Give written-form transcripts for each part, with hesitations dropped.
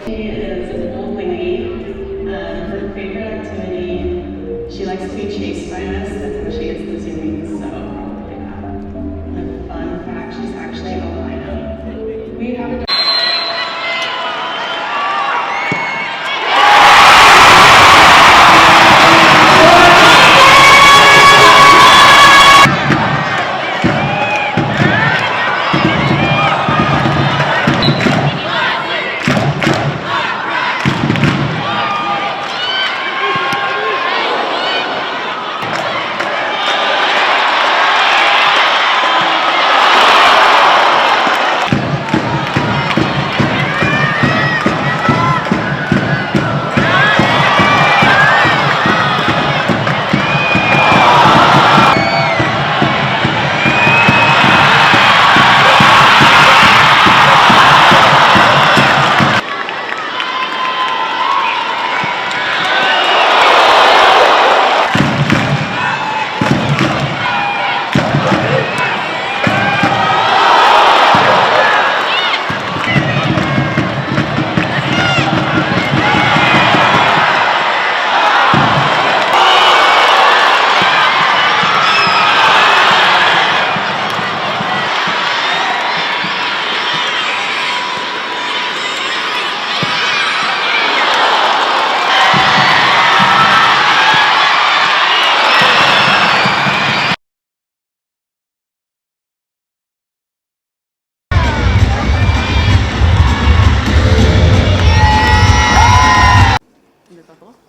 She is an old lady. Her favorite activity, she likes to be chased by us. That's how she gets the zooming. So, yeah. A fun fact, she's actually albino. We have a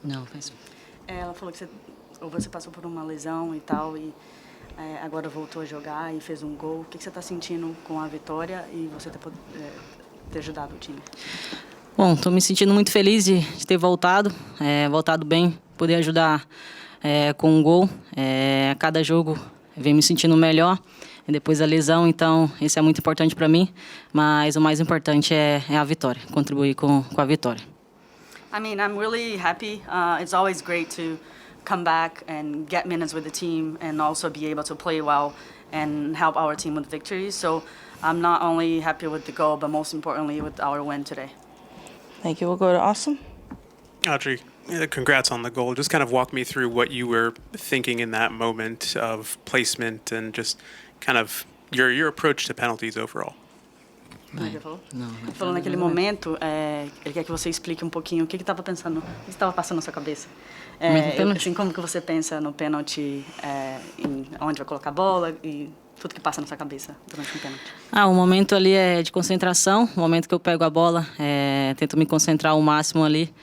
Não, faz. Ela falou que você passou por uma lesão e tal, e agora voltou a jogar e fez um gol. O que você está sentindo com a vitória e você ter ajudado o time? Bom, estou me sentindo muito feliz de ter voltado bem, poder ajudar com um gol. A cada jogo venho me sentindo melhor, depois da lesão, então isso é muito importante para mim, mas o mais importante é a vitória, contribuir com a vitória. I mean, I'm really happy. It's always great to come back and get minutes with the team and also be able to play well and help our team with victories. So I'm not only happy with the goal, but most importantly with our win today. Thank you. We'll go to Austin. Audrey, congrats on the goal. Just kind of walk me through what you were thinking in that moment of placement and just kind of your approach to penalties overall. Ele falou naquele momento, ele quer que você explique um pouquinho o que estava pensando, o que estava passando na sua cabeça. Assim, como que você pensa no pênalti, em onde vai colocar a bola e tudo que passa na sua cabeça durante um pênalti. O momento ali é de concentração, o momento que eu pego a bola, tento me concentrar ao máximo ali,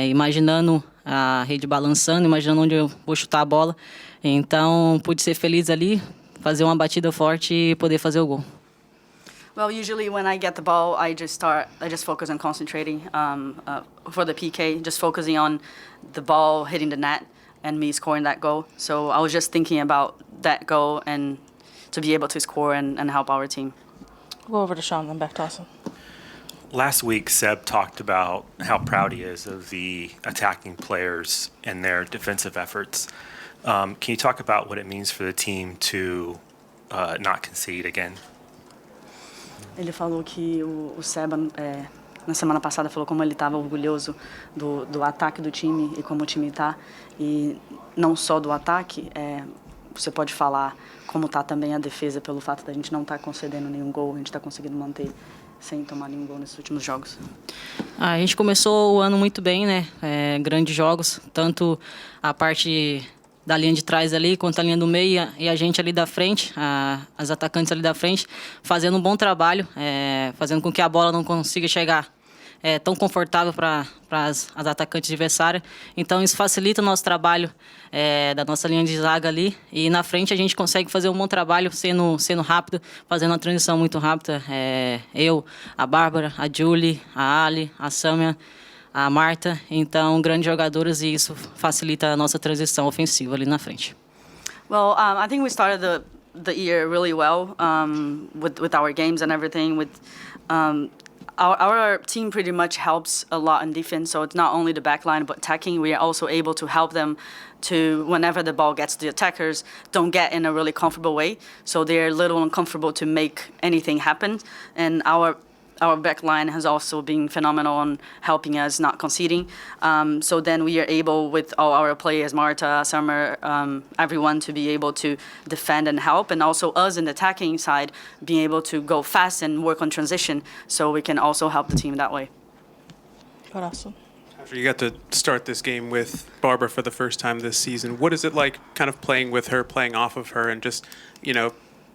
imaginando a rede balançando, imaginando onde eu vou chutar a bola. Então, pude ser feliz ali, fazer uma batida forte e poder fazer o gol. Well, usually when I get the ball, I just focus on concentrating for the PK, just focusing on the ball hitting the net and me scoring that goal. So I was just thinking about that goal and to be able to score and help our team. We'll go over to Sean, then back to Austin. Last week, Seb talked about how proud he is of the attacking players and their defensive efforts. Can you talk about what it means for the team to not concede again? Ele falou que o Seba, na semana passada, falou como ele estava orgulhoso do ataque do time e como o time está. E não só do ataque, você pode falar como está também a defesa pelo fato da gente não estar concedendo nenhum gol, a gente está conseguindo manter sem tomar nenhum gol nesses últimos jogos. A gente começou o ano muito bem, né? Grandes jogos, tanto a parte da linha de trás ali, quanto a linha do meio e a gente ali da frente, as atacantes ali da frente, fazendo um bom trabalho, fazendo com que a bola não consiga chegar tão confortável para as atacantes adversárias. Então isso facilita o nosso trabalho da nossa linha de zaga ali, e na frente a gente consegue fazer um bom trabalho sendo rápido, fazendo uma transição muito rápida. Eu, a Bárbara, a Julie, a Ali, a Samia, a Marta, então grandes jogadoras, e isso facilita a nossa transição ofensiva ali na frente. Well, I think we started the year really well with our games and everything. Our team pretty much helps a lot in defense, so it's not only the back line but attacking. We are also able to help them to, whenever the ball gets to the attackers, don't get in a really comfortable way, so they're a little uncomfortable to make anything happen. And our our back line has also been phenomenal on helping us not conceding. So then we are able, with all our players, Marta, Summer, everyone, to be able to defend and help, and also us in the attacking side being able to go fast and work on transition, so we can also help the team that way. Go ahead, Austin. After you got to start this game with Barbara for the first time this season, what is it like kind of playing with her, playing off of her, and just,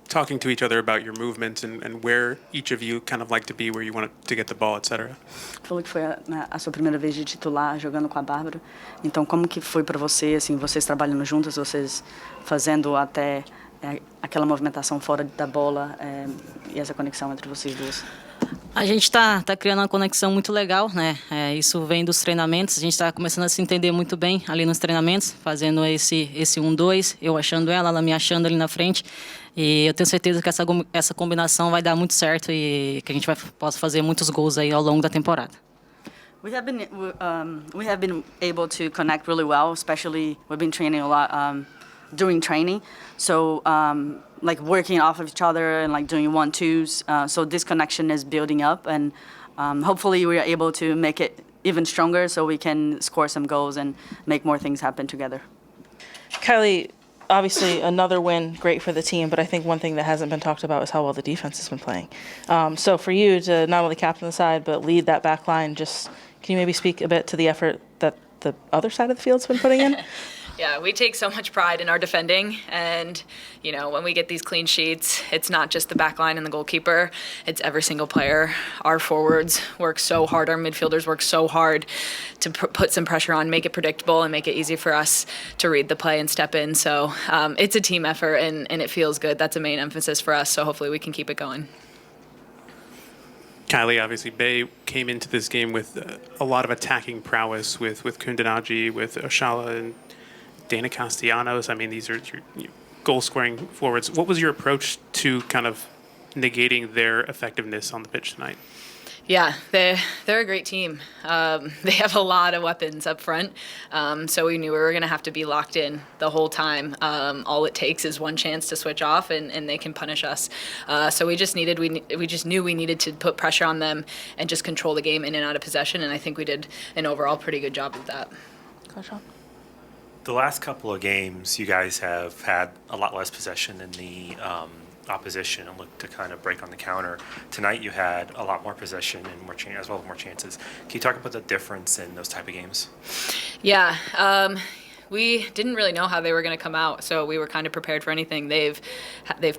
talking to each other about your movements and where each of you kind of like to be, where you want to get the ball, etc.? Falou que foi a sua primeira vez de titular jogando com a Bárbara. Então, como que foi para você, assim, vocês trabalhando juntas, vocês fazendo até aquela movimentação fora da bola e essa conexão entre vocês duas? A gente está criando uma conexão muito legal, né? Isso vem dos treinamentos. A gente está começando a se entender muito bem ali nos treinamentos, fazendo esse 1-2, eu achando ela me achando ali na frente. E eu tenho certeza que essa combinação vai dar muito certo e que a gente possa fazer muitos gols aí ao longo da temporada. We have been able to connect really well, especially we've been training a lot during training. So like working off of each other and like doing 1-2s. So this connection is building up, and hopefully we are able to make it even stronger so we can score some goals and make more things happen together. Kylie, obviously another win, great for the team, but I think one thing that hasn't been talked about is how well the defense has been playing. So for you to not only captain the side, but lead that back line, just can you maybe speak a bit to the effort that the other side of the field's been putting in? Yeah, we take so much pride in our defending, and when we get these clean sheets, it's not just the back line and the goalkeeper, it's every single player. Our forwards work so hard, our midfielders work so hard to put some pressure on, make it predictable, and make it easy for us to read the play and step in. So it's a team effort, and it feels good. That's a main emphasis for us, so hopefully we can keep it going. Kylie, obviously, Bay came into this game with a lot of attacking prowess with Kundanaji, with Oshala, and Dana Castellanos. I mean, these are your goal-scoring forwards. What was your approach to kind of negating their effectiveness on the pitch tonight? Yeah, they're a great team. They have a lot of weapons up front, so we knew we were going to have to be locked in the whole time. All it takes is one chance to switch off, and they can punish us. So we just knew we needed to put pressure on them and just control the game in and out of possession, and I think we did an overall pretty good job of that. Coach Sean. The last couple of games, you guys have had a lot less possession in the opposition and looked to kind of break on the counter. Tonight, you had a lot more possession and more as well as more chances. Can you talk about the difference in those type of games? Yeah. We didn't really know how they were going to come out, so we were kind of prepared for anything. They've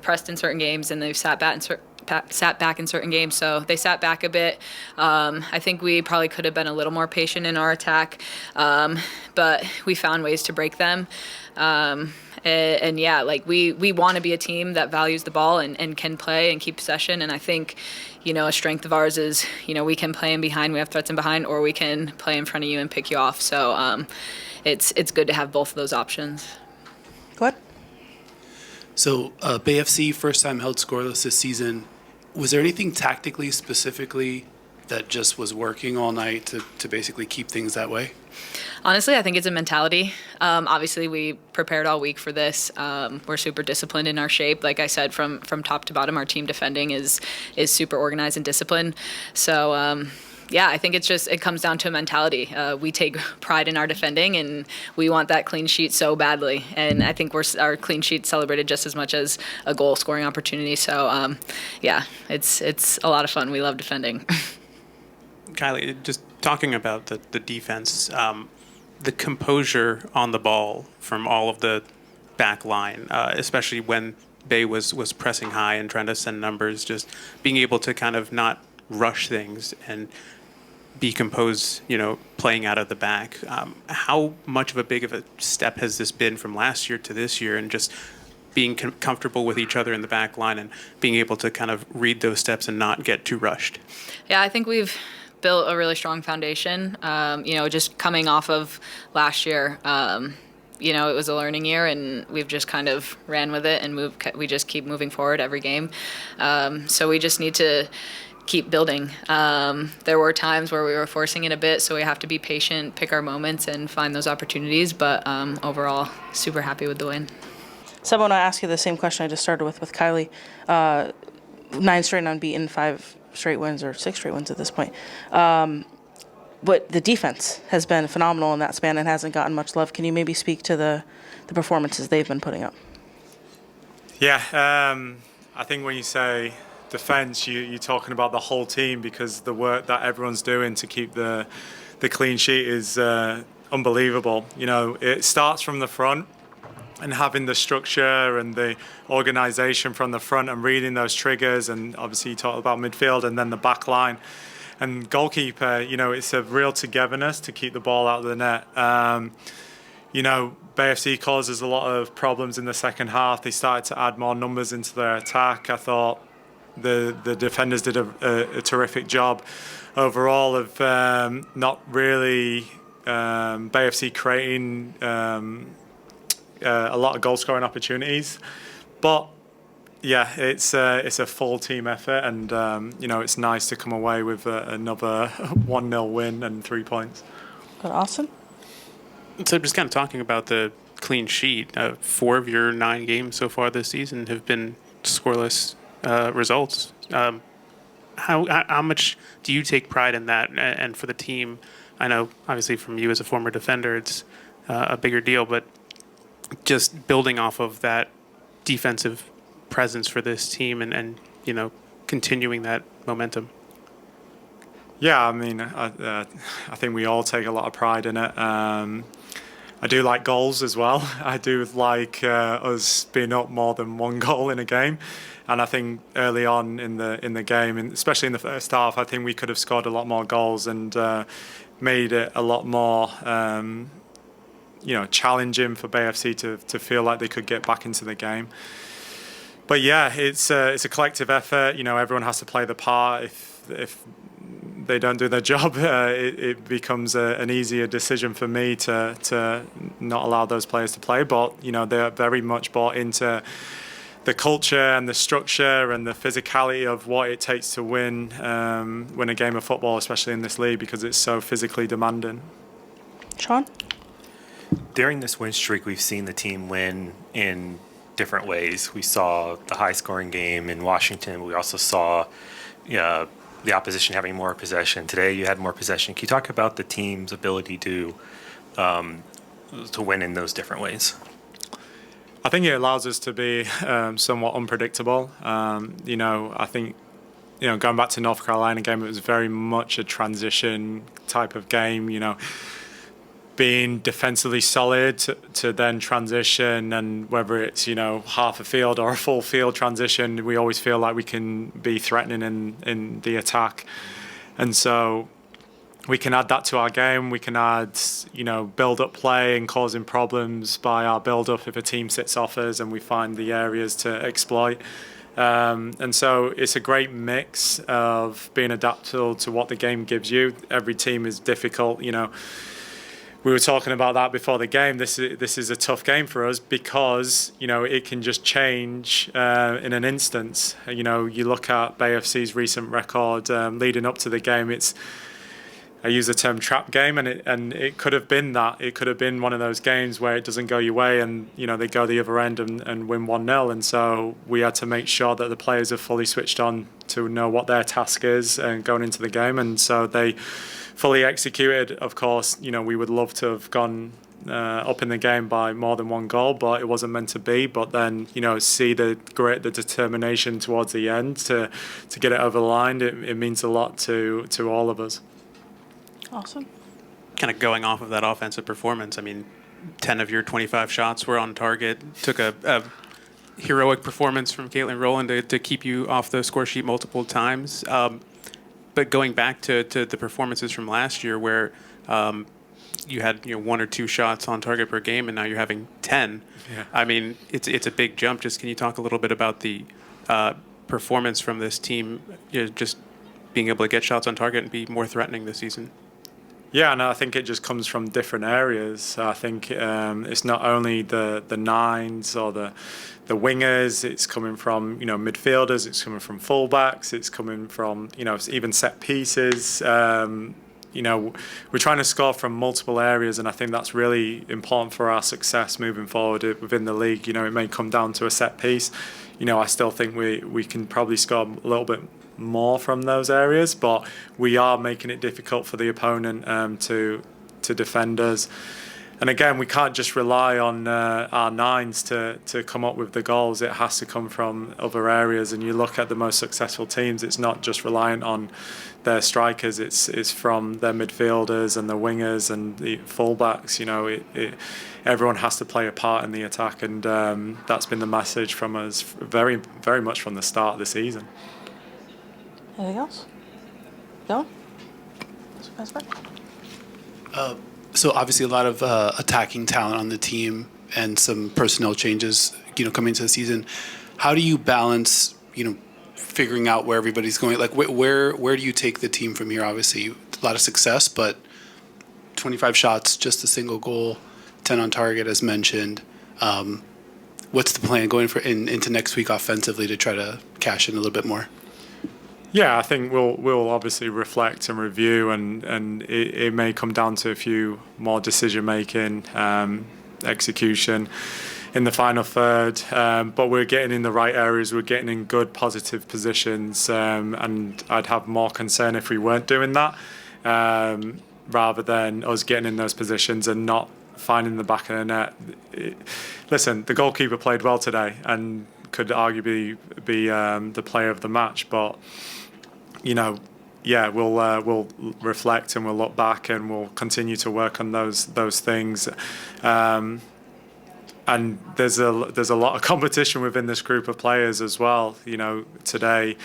pressed in certain games, and they've sat back in certain games, so they sat back a bit. I think we probably could have been a little more patient in our attack, but we found ways to break them. And yeah, like we want to be a team that values the ball and can play and keep possession. And I think, a strength of ours is, we can play in behind, we have threats in behind, or we can play in front of you and pick you off. So it's good to have both of those options. Go ahead. So Bay FC, first time held scoreless this season. Was there anything tactically, specifically, that just was working all night to basically keep things that way? Honestly, I think it's a mentality. Obviously, we prepared all week for this. We're super disciplined in our shape. Like I said, from top to bottom, our team defending is super organized and disciplined. So, yeah, I think it comes down to a mentality. We take pride in our defending, and we want that clean sheet so badly. And I think our clean sheet celebrated just as much as a goal scoring opportunity. So, yeah, it's a lot of fun. We love defending. Kylie, just talking about the defense, the composure on the ball from all of the back line, especially when Bay was pressing high and trying to send numbers, just being able to kind of not rush things and be composed, playing out of the back. How much of a big of a step has this been from last year to this year, and just being comfortable with each other in the back line and being able to kind of read those steps and not get too rushed? Yeah, I think we've built a really strong foundation. Just coming off of last year, it was a learning year, and we've just kind of ran with it and we just keep moving forward every game. So we just need to keep building. There were times where we were forcing it a bit, so we have to be patient, pick our moments, and find those opportunities. But overall, super happy with the win. Seb, I want to ask you the same question I just started with Kylie. 9 straight unbeaten, 5 straight wins or 6 straight wins at this point. But the defense has been phenomenal in that span and hasn't gotten much love. Can you maybe speak to the performances they've been putting up? Yeah, I think when you say defence, you're talking about the whole team, because the work that everyone's doing to keep the clean sheet is unbelievable. You know, it starts from the front, and having the structure and the organisation from the front and reading those triggers, and obviously you talk about midfield and then the back line. And goalkeeper, you know, it's a real togetherness to keep the ball out of the net. You know, BFC causes a lot of problems in the second half. They started to add more numbers into their attack. I thought the defenders did a terrific job overall of not really BFC creating a lot of goal scoring opportunities. But yeah, it's a full team effort, and you know, it's nice to come away with another 1-0 win and 3 points. Awesome. So just kind of talking about the clean sheet, 4 of your 9 games so far this season have been scoreless results. How much do you take pride in that? And for the team, I know obviously from you as a former defender, it's a bigger deal, but just building off of that defensive presence for this team and you know, continuing that momentum. Yeah, I mean, I think we all take a lot of pride in it. I do like goals as well. I do like us being up more than 1 goal in a game, and I think early on in the game, and especially in the first half, I think we could have scored a lot more goals and made it a lot more you know, challenging for BFC to feel like they could get back into the game. But yeah, it's a collective effort. You know, everyone has to play the part. If they don't do their job, it becomes an easier decision for me to not allow those players to play. But you know, they're very much bought into the culture and the structure and the physicality of what it takes to win a game of football, especially in this league, because it's so physically demanding. Sean? During this win streak, we've seen the team win in different ways. We saw the high-scoring game in Washington. We also saw the opposition having more possession. Today, you had more possession. Can you talk about the team's ability to win in those different ways? I think it allows us to be somewhat unpredictable. You know, I think, you know, going back to North Carolina game, it was very much a transition type of game. You know, being defensively solid to then transition, and whether it's, you know, half a field or a full field transition, we always feel like we can be threatening in the attack. And so we can add that to our game. We can add, you know, build-up play and causing problems by our build-up if a team sits off us and we find the areas to exploit. And so it's a great mix of being adaptable to what the game gives you. Every team is difficult, you know. We were talking about that before the game. This is a tough game for us because, you know, it can just change in an instant. You know, you look at BFC's recent record leading up to the game. I use the term trap game, and it could have been that. It could have been one of those games where it doesn't go your way, and you know, they go the other end and win 1-0. And so we had to make sure that the players are fully switched on to know what their task is and going into the game. And so they fully executed. Of course, you know, we would love to have gone up in the game by more than 1 goal, but it wasn't meant to be. But then, you know, see the determination towards the end to get it over the line. It means a lot to all of us. Awesome. Kind of going off of that offensive performance, I mean, 10 of your 25 shots were on target. Took a heroic performance from Caitlin Rowland to keep you off the score sheet multiple times. But going back to the performances from last year, where you had 1 or 2 shots on target per game, and now you're having 10. Yeah. I mean, it's a big jump. Just can you talk a little bit about the performance from this team, just being able to get shots on target and be more threatening this season? Yeah, and I think it just comes from different areas. I think it's not only the nines or the wingers. It's coming from, you know, midfielders. It's coming from fullbacks. It's coming from, you know, even set pieces. we're trying to score from multiple areas, and I think that's really important for our success moving forward within the league. It may come down to a set piece. I still think we can probably score a little bit more from those areas, but we are making it difficult for the opponent to defend us. And again, we can't just rely on our nines to come up with the goals. It has to come from other areas. And you look at the most successful teams, it's not just reliant on their strikers. It's from their midfielders and the wingers and the fullbacks. Everyone has to play a part in the attack, and that's been the message from us very, very much from the start of the season. Anything else? No? So obviously a lot of attacking talent on the team and some personnel changes, coming into the season. How do you balance, figuring out where everybody's going? Like where do you take the team from here? Obviously a lot of success, but 25 shots, just a single goal, 10 on target as mentioned. What's the plan going into next week offensively to try to cash in a little bit more? Yeah, I think we'll obviously reflect and review, and it may come down to a few more decision making, execution in the final third. But we're getting in the right areas. We're getting in good positive positions, and I'd have more concern if we weren't doing that, rather than us getting in those positions and not finding the back of the net. Listen, the goalkeeper played well today and could arguably be the player of the match, but we'll reflect and we'll look back and we'll continue to work on those things. And there's a lot of competition within this group of players as well. Today,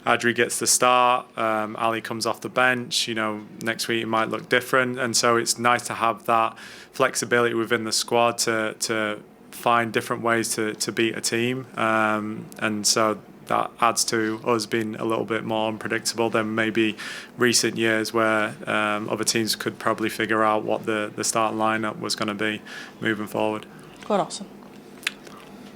Adri gets the start. Ali comes off the bench. Next week it might look different, and so it's nice to have that flexibility within the squad to find different ways to beat a team. And so that adds to us being a little bit more unpredictable than maybe recent years where other teams could probably figure out what the starting lineup was going to be moving forward. Go ahead, Austin.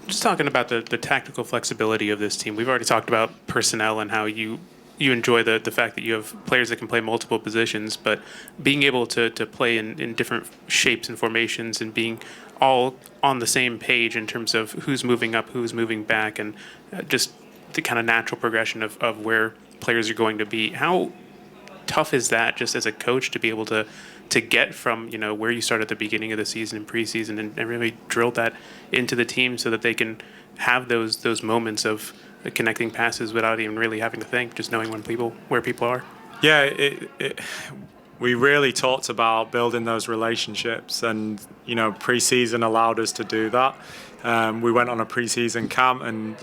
Just talking about the tactical flexibility of this team. We've already talked about personnel and how you enjoy the fact that you have players that can play multiple positions, but being able to play in different shapes and formations and being all on the same page in terms of who's moving up, who's moving back, and just the kind of natural progression of where players are going to be. How tough is that just as a coach to be able to get from where you start at the beginning of the season and preseason and really drill that into the team so that they can have those moments of connecting passes without even really having to think, just knowing where people are? Yeah, we really talked about building those relationships, and preseason allowed us to do that. We went on a preseason camp, and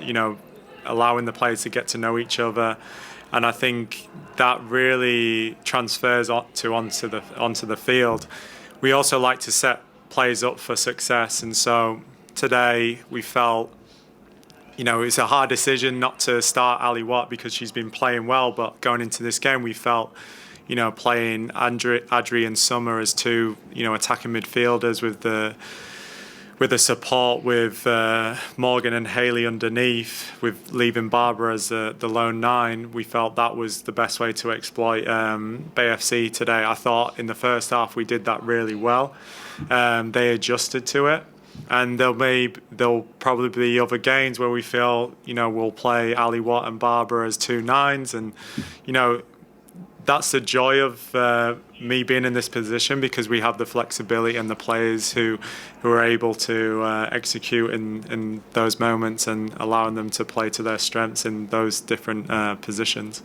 allowing the players to get to know each other, and I think that really transfers onto the field. We also like to set players up for success, and so today we felt it's a hard decision not to start Ali Watt because she's been playing well, but going into this game we felt playing Adri and Summer as two attacking midfielders with the support with Morgan and Haley underneath, with leaving Barbara as the lone nine. We felt that was the best way to exploit BFC today. I thought in the first half we did that really well. They adjusted to it, and there'll probably be other games where we feel we'll play Ali Watt and Barbara as two nines, and that's the joy of me being in this position, because we have the flexibility and the players who are able to execute in those moments and allowing them to play to their strengths in those different positions.